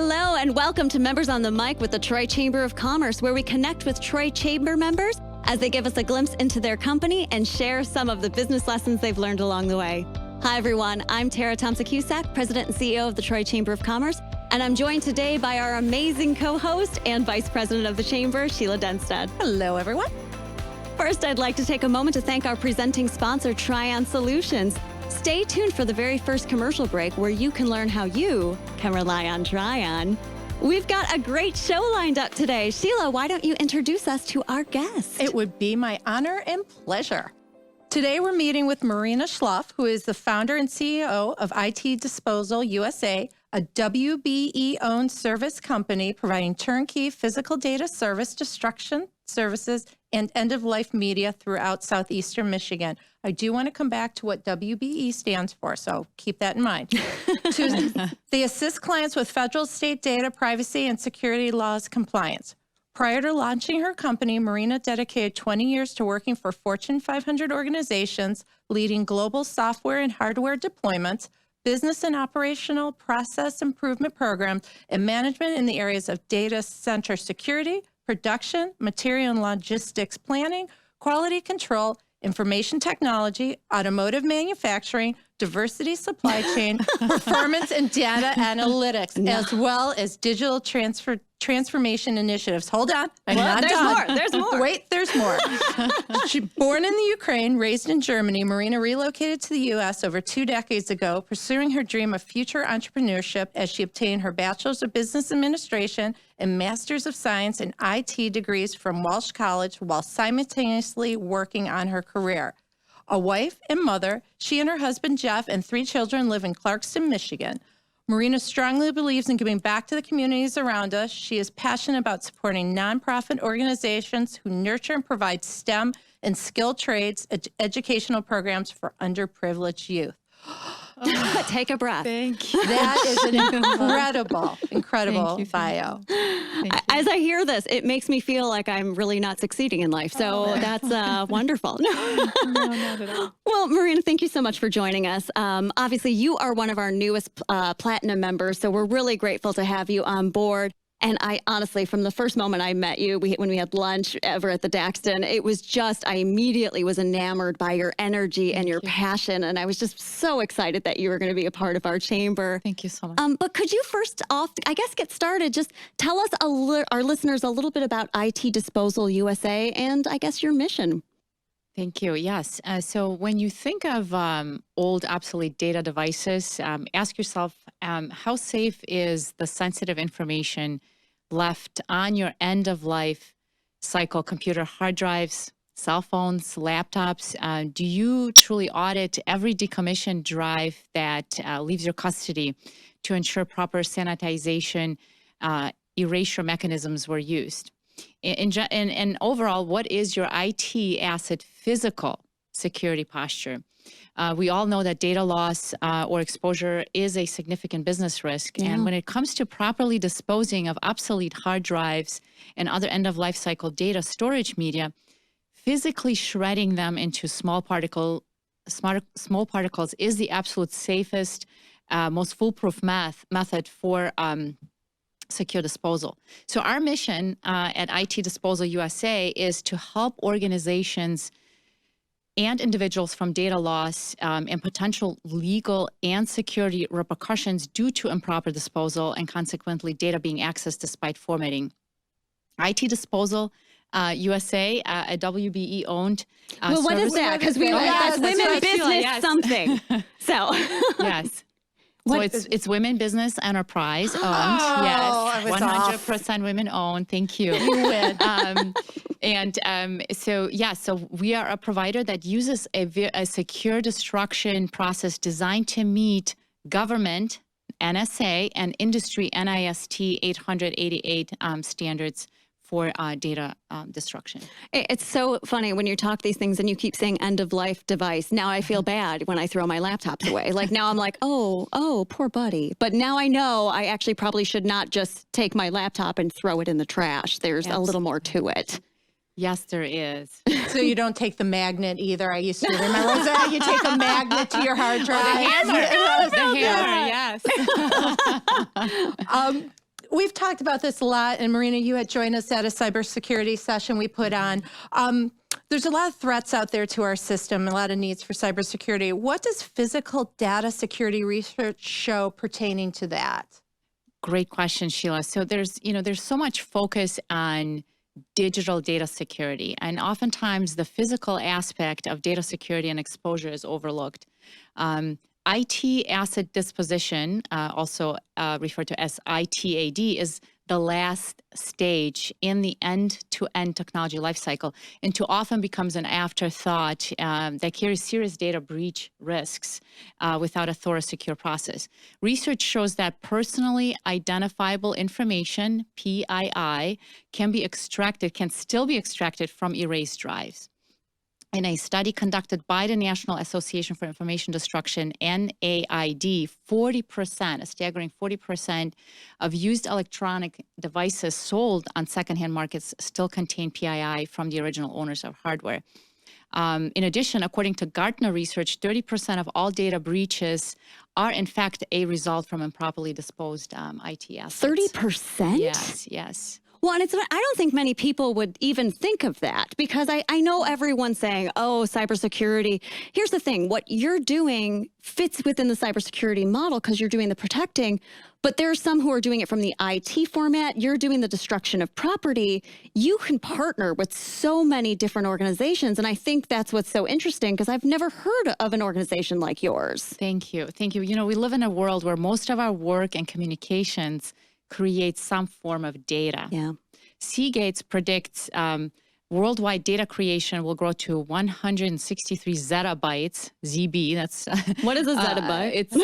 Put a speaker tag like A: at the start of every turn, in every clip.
A: Hello and welcome to Members on the Mic with the Troy Chamber of Commerce, where we connect with Troy Chamber members as they give us a glimpse into their company and share some of the business lessons they've learned along the way. Hi, everyone. I'm Tara Thompson-Cusack, President and CEO of the Troy Chamber of Commerce, and I'm joined today by our amazing co-host and Vice President of the Chamber, Sheila Denstead.
B: Hello, everyone.
A: First, I'd like to take a moment to thank our presenting sponsor, Trion Solutions. Stay tuned for the very first commercial break where you can learn how you can rely on Trion. We've got a great show lined up today. Sheila, why don't you introduce us to our guest?
B: It would be my honor and pleasure. Today, we're meeting with Marina Schloff, who is the founder and CEO of IT Disposal USA, a WBE-owned service company providing turnkey physical data service destruction services and end-of-life media throughout southeastern Michigan. I do want to come back to what WBE stands for, so keep that in mind. They assist clients with federal, state data, privacy, and security laws compliance. Prior to launching her company, Marina dedicated 20 years to working for Fortune 500 organizations, leading global software and hardware deployments, business and operational process improvement programs, and management in the areas of data center security, production, material and logistics planning, quality control, information technology, automotive manufacturing, diversity supply chain, performance and data analytics, as well as digital transformation initiatives. Hold on. I'm not done.
A: There's more.
B: Wait, there's more. Born in the Ukraine, raised in Germany, Marina relocated to the U.S. over 2 decades ago, pursuing her dream of future entrepreneurship as she obtained her Bachelor's of Business Administration and Master's of Science in IT degrees from Walsh College while simultaneously working on her career. A wife and mother, she and her husband, Jeff, and 3 children live in Clarkston, Michigan. Marina strongly believes in giving back to the communities around us. She is passionate about supporting nonprofit organizations who nurture and provide STEM and skilled trades educational programs for underprivileged youth.
A: Take a breath.
C: Thank you.
B: That is an incredible bio.
A: As I hear this, it makes me feel like I'm really not succeeding in life. So that's wonderful.
C: No, not at all.
A: Well, Marina, thank you so much for joining us. Obviously, you are one of our newest Platinum members, so we're really grateful to have you on board. And I honestly, from the first moment I met you, when we had lunch over at the Daxton, it was just, I immediately was enamored by your energy and your passion. And I was just so excited that you were going to be a part of our chamber.
C: Thank you so much.
A: But could you first off, I guess, get started? Just tell us, our listeners, a little bit about IT Disposal USA and I guess your mission.
C: Thank you. Yes. So when you think of old, obsolete data devices, ask yourself, how safe is the sensitive information left on your end-of-life cycle computer hard drives, cell phones, laptops? Do you truly audit every decommissioned drive that leaves your custody to ensure proper sanitization, erasure mechanisms were used? And overall, what is your IT asset physical security posture? We all know that data loss or exposure is a significant business risk. Yeah. And when it comes to properly disposing of obsolete hard drives and other end-of-life cycle data storage media, physically shredding them into small particles is the absolute safest, most foolproof method for secure disposal. So our mission at IT Disposal USA is to help organizations and individuals from data loss and potential legal and security repercussions due to improper disposal and consequently data being accessed despite formatting. IT Disposal USA, a WBE owned.
A: Well, what is that? Because we that's women business something. So
C: yes. So it's women business enterprise owned. Yes, 100% women owned. Thank you.
B: You win.
C: So we are a provider that uses a secure destruction process designed to meet government, NSA, and industry NIST 888 standards for data destruction.
A: It's so funny when you talk these things and you keep saying end-of-life device. Now I feel bad when I throw my laptops away. Like now I'm like, oh, poor buddy. But now I know I actually probably should not just take my laptop and throw it in the trash. There's a little more to it.
C: Yes, there is.
B: So you don't take the magnet either. I used to remember that. You take a magnet to your hard drive.
C: The hammer, yes.
B: we've talked about this a lot, and Marina, you had joined us at a cybersecurity session we put on. There's a lot of threats out there to our system, a lot of needs for cybersecurity. What does physical data security research show pertaining to that?
C: Great question, Sheila. So there's so much focus on digital data security, and oftentimes the physical aspect of data security and exposure is overlooked. IT asset disposition, also referred to as ITAD, is the last stage in the end-to-end technology lifecycle, and too often becomes an afterthought that carries serious data breach risks without a thorough, secure process. Research shows that personally identifiable information, PII, can still be extracted from erased drives. In a study conducted by the National Association for Information Destruction, NAID, 40%, a staggering 40% of used electronic devices sold on secondhand markets still contain PII from the original owners of hardware. In addition, according to Gartner research, 30% of all data breaches are in fact a result from improperly disposed IT assets.
A: 30%?
C: Yes.
A: Well, and I don't think many people would even think of that, because I know everyone's saying, oh, cybersecurity. Here's the thing. What you're doing fits within the cybersecurity model because you're doing the protecting, but there are some who are doing it from the IT format. You're doing the destruction of property. You can partner with so many different organizations, and I think that's what's so interesting, because I've never heard of an organization like yours.
C: Thank you. You know, we live in a world where most of our work and communications create some form of data.
A: Yeah.
C: Seagates predicts worldwide data creation will grow to 163 zettabytes, ZB. That's
A: what is a zettabyte?
C: It's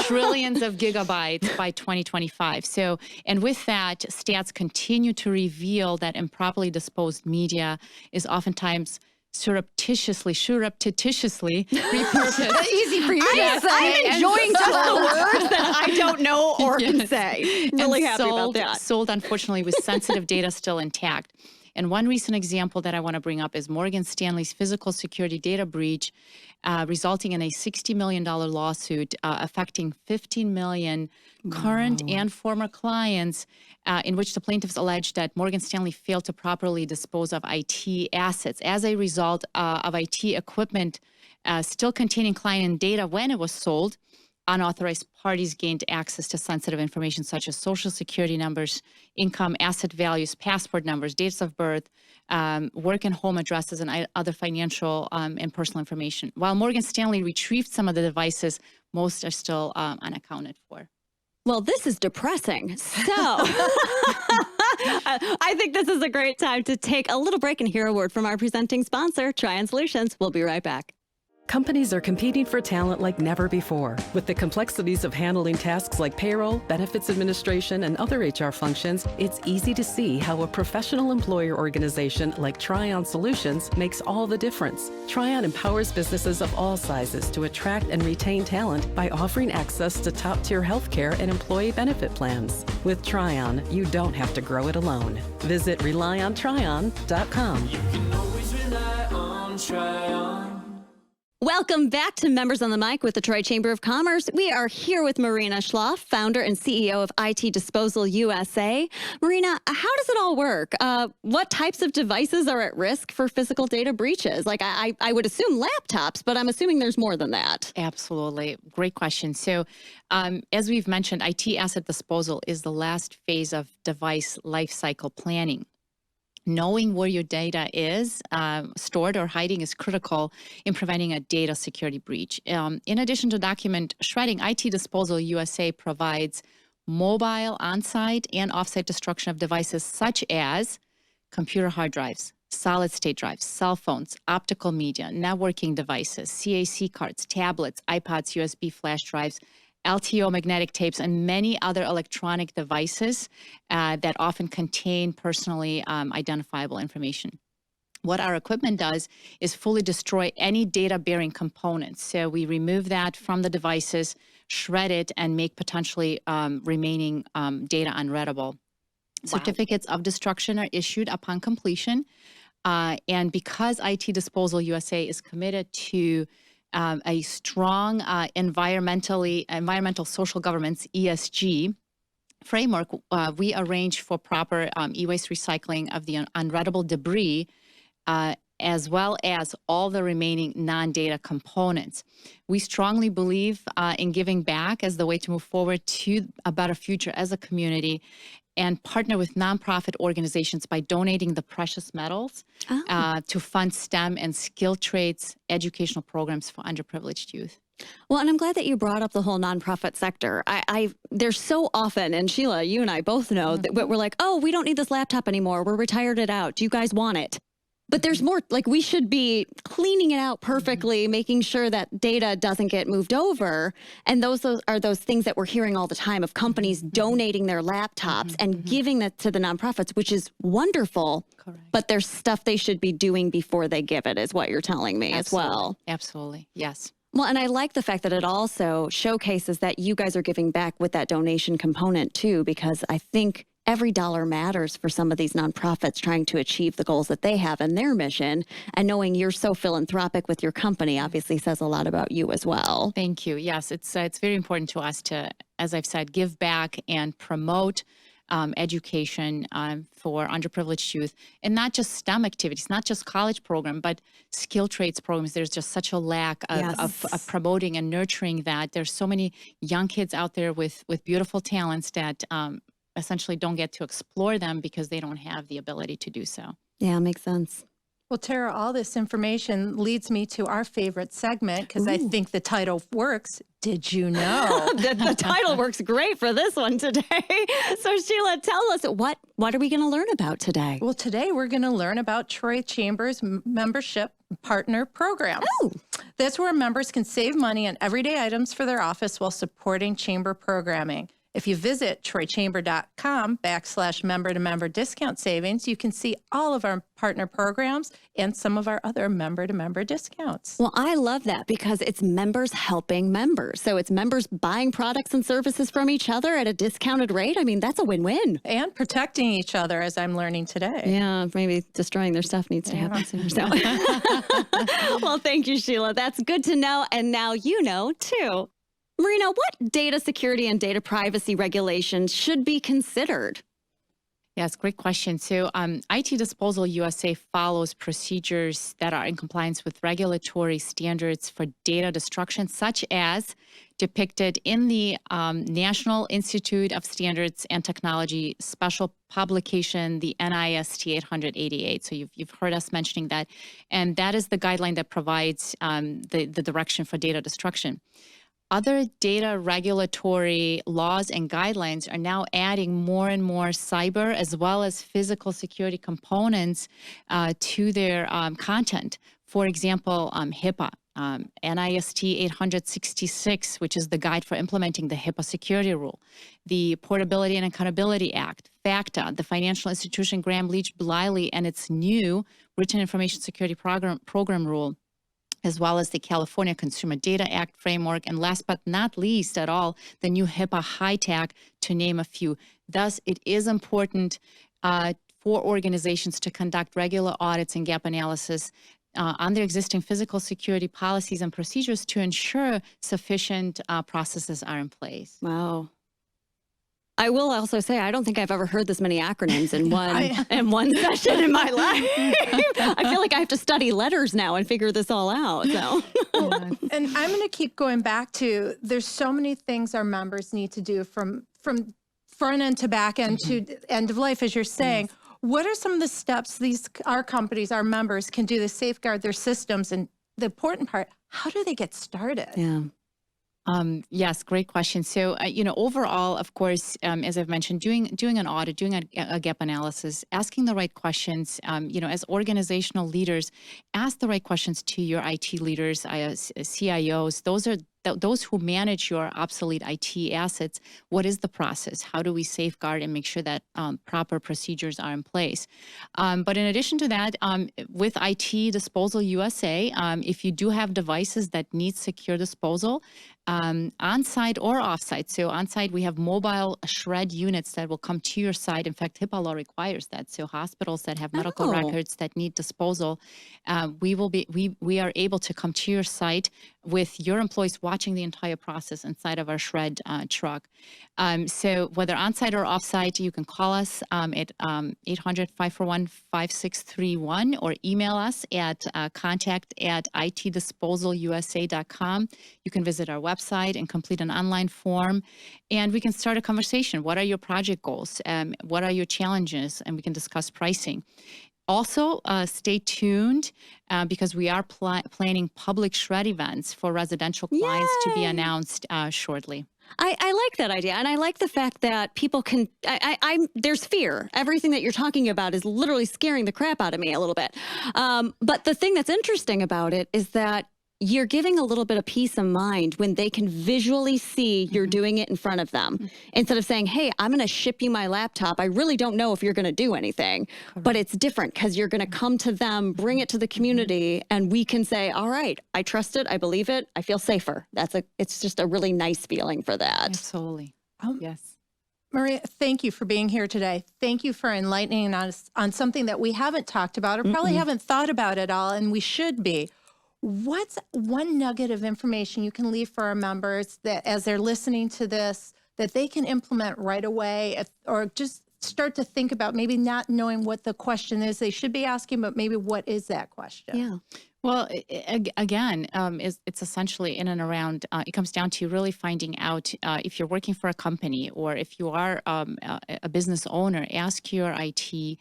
C: trillions of gigabytes by 2025. So, and with that, stats continue to reveal that improperly disposed media is oftentimes surreptitiously repurposed.
A: Easy for you to say. I'm enjoying just the words that I don't know or can say. Really happy about that.
C: Sold, unfortunately, with sensitive data still intact. And one recent example that I want to bring up is Morgan Stanley's physical security data breach, resulting in a $60 million lawsuit affecting 15 million current and former clients, in which the plaintiffs alleged that Morgan Stanley failed to properly dispose of IT assets as a result of IT equipment still containing client data when it was sold. Unauthorized parties gained access to sensitive information such as social security numbers, income, asset values, passport numbers, dates of birth, work and home addresses, and other financial and personal information. While Morgan Stanley retrieved some of the devices, most are still unaccounted for.
A: Well, this is depressing. So I think this is a great time to take a little break and hear a word from our presenting sponsor, Trion Solutions. We'll be right back.
D: Companies are competing for talent like never before. With the complexities of handling tasks like payroll, benefits administration, and other HR functions, it's easy to see how a professional employer organization like Trion Solutions makes all the difference. Trion empowers businesses of all sizes to attract and retain talent by offering access to top-tier healthcare and employee benefit plans. With Trion, you don't have to grow it alone. Visit RelyOnTrion.com.
E: You can always rely on Trion.
A: Welcome back to Members on the Mic with the Troy Chamber of Commerce. We are here with Marina Schloff, founder and CEO of IT Disposal USA. Marina, how does it all work? What types of devices are at risk for physical data breaches? Like I would assume laptops, but I'm assuming there's more than that.
C: Absolutely. Great question. So as we've mentioned, IT asset disposal is the last phase of device lifecycle planning. Knowing where your data is stored or hiding is critical in preventing a data security breach. In addition to document shredding, IT Disposal USA provides mobile, on-site, and off-site destruction of devices such as computer hard drives, solid-state drives, cell phones, optical media, networking devices, CAC cards, tablets, iPods, USB flash drives, LTO magnetic tapes, and many other electronic devices that often contain personally identifiable information. What our equipment does is fully destroy any data-bearing components. So we remove that from the devices, shred it, and make potentially remaining data unreadable. Wow. Certificates of destruction are issued upon completion. And because IT Disposal USA is committed to a strong environmental social governance, ESG, framework, we arrange for proper e-waste recycling of the unreadable debris, as well as all the remaining non-data components. We strongly believe in giving back as the way to move forward to a better future as a community, and partner with nonprofit organizations by donating the precious metals to fund STEM and skilled trades educational programs for underprivileged youth.
A: Well, and I'm glad that you brought up the whole nonprofit sector. There's so often, and Sheila, you and I both know that we're like, oh, we don't need this laptop anymore. We're retired it out. Do you guys want it? But there's more, like we should be cleaning it out perfectly, making sure that data doesn't get moved over. And those are those things that we're hearing all the time of companies donating their laptops and giving that to the nonprofits, which is wonderful.
C: Correct.
A: But there's stuff they should be doing before they give it, is what you're telling me as well.
C: Absolutely. Yes.
A: Well, and I like the fact that it also showcases that you guys are giving back with that donation component too, because I think every dollar matters for some of these nonprofits trying to achieve the goals that they have in their mission. And knowing you're so philanthropic with your company obviously says a lot about you as well.
C: Thank you. Yes, it's very important to us to, as I've said, give back and promote education for underprivileged youth, and not just STEM activities, not just college program, but skilled trades programs. There's just such a lack of promoting and nurturing that. There's so many young kids out there with beautiful talents that essentially don't get to explore them because they don't have the ability to do so.
A: Yeah, makes sense.
B: Well, Tara, all this information leads me to our favorite segment, because I think the title works. Did you know?
A: The title works great for this one today. So Sheila, tell us, what are we going to learn about today?
B: Well, today we're going to learn about Troy Chamber's membership partner program.
A: Oh.
B: That's where members can save money on everyday items for their office while supporting chamber programming. If you visit troychamber.com/member-to-member discount savings, you can see all of our partner programs and some of our other member-to-member discounts.
A: Well, I love that because it's members helping members. So it's members buying products and services from each other at a discounted rate. I mean, that's a win-win.
B: And protecting each other, as I'm learning today.
A: Yeah, maybe destroying their stuff needs to happen sooner. So. Well, thank you, Sheila. That's good to know. And now you know, too. Marina, what data security and data privacy regulations should be considered?
C: Yes, great question. So IT Disposal USA follows procedures that are in compliance with regulatory standards for data destruction, such as depicted in the National Institute of Standards and Technology special publication, the NIST 888. So you've heard us mentioning that. And that is the guideline that provides the direction for data destruction. Other data regulatory laws and guidelines are now adding more and more cyber as well as physical security components to their content. For example, HIPAA, NIST 866, which is the guide for implementing the HIPAA security rule, the Portability and Accountability Act, FACTA, the Financial Institution Graham-Leach-Bliley, and its new Written Information Security Program rule, as well as the California Consumer Data Act framework, and last but not least at all, the new HIPAA HITAC, to name a few. Thus, it is important for organizations to conduct regular audits and gap analysis on their existing physical security policies and procedures to ensure sufficient processes are in place.
A: Wow. I will also say, I don't think I've ever heard this many acronyms in one session in my life. I feel like I have to study letters now and figure this all out. So.
B: And I'm going to keep going back to, there's so many things our members need to do from front end to back end to end of life, as you're saying. Yes. What are some of the steps our companies, our members can do to safeguard their systems? And the important part, how do they get started?
A: Yeah.
C: Yes, great question. So, overall, of course, as I've mentioned, doing an audit, doing a gap analysis, asking the right questions, as organizational leaders, ask the right questions to your IT leaders, CIOs. Those who manage your obsolete IT assets. What is the process? How do we safeguard and make sure that proper procedures are in place? But in addition to that, with IT Disposal USA, if you do have devices that need secure disposal, on-site or off-site. So on-site, we have mobile shred units that will come to your site. In fact, HIPAA law requires that. So hospitals that have medical records that need disposal, we are able to come to your site with your employees watching the entire process inside of our shred truck. So whether on-site or off-site, you can call us at 800-541-5631 or email us at contact@itdisposalusa.com. You can visit our website and complete an online form, and we can start a conversation. What are your project goals? What are your challenges? And we can discuss pricing. Also, stay tuned because we are planning public shred events for residential clients to be announced shortly.
A: I like that idea. And I like the fact that people can, there's fear. Everything that you're talking about is literally scaring the crap out of me a little bit. But the thing that's interesting about it is that you're giving a little bit of peace of mind when they can visually see you're doing it in front of them. Instead of saying, hey, I'm going to ship you my laptop. I really don't know if you're going to do anything. But it's different because you're going to come to them, bring it to the community, and we can say, all right, I trust it. I believe it. I feel safer. It's just a really nice feeling for that.
C: Absolutely. Yes.
B: Maria, thank you for being here today. Thank you for enlightening us on something that we haven't talked about or probably haven't thought about at all, and we should be. What's one nugget of information you can leave for our members that as they're listening to this, that they can implement right away or just start to think about, maybe not knowing what the question is they should be asking, but maybe what is that question?
A: Yeah.
C: Well, again, it's essentially in and around, it comes down to really finding out if you're working for a company or if you are a business owner, ask your IT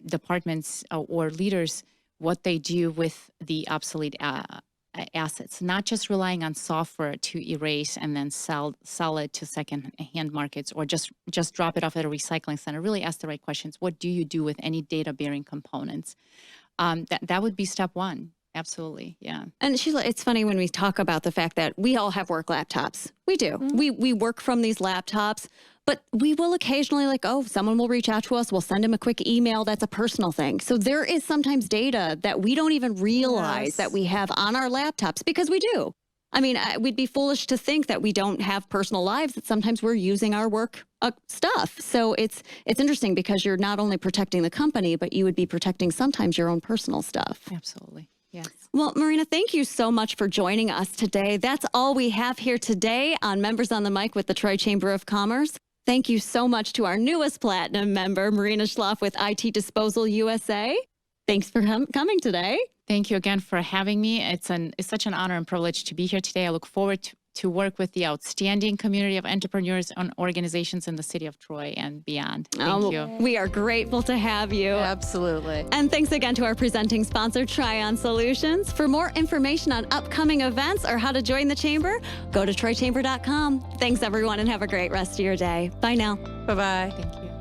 C: departments or leaders what they do with the obsolete assets, not just relying on software to erase and then sell it to second-hand markets or just drop it off at a recycling center. Really ask the right questions. What do you do with any data-bearing components? That would be step one. Absolutely, yeah.
A: And Sheila, it's funny when we talk about the fact that we all have work laptops. We do. We work from these laptops, but we will occasionally someone will reach out to us. We'll send them a quick email. That's a personal thing. So there is sometimes data that we don't even realize that we have on our laptops because we do. I mean, we'd be foolish to think that we don't have personal lives, that sometimes we're using our work stuff. So it's interesting because you're not only protecting the company, but you would be protecting sometimes your own personal stuff.
C: Absolutely. Yes.
A: Well, Marina, thank you so much for joining us today. That's all we have here today on Members on the Mic with the Troy Chamber of Commerce. Thank you so much to our newest Platinum member, Marina Schloff with IT Disposal USA. Thanks for coming today.
C: Thank you again for having me. It's such an honor and privilege to be here today. I look forward to work with the outstanding community of entrepreneurs and organizations in the city of Troy and beyond. Thank you.
A: We are grateful to have you.
B: Absolutely.
A: And thanks again to our presenting sponsor, Trion Solutions. For more information on upcoming events or how to join the chamber, go to troychamber.com. Thanks, everyone, and have a great rest of your day. Bye now.
B: Bye-bye.
C: Thank you.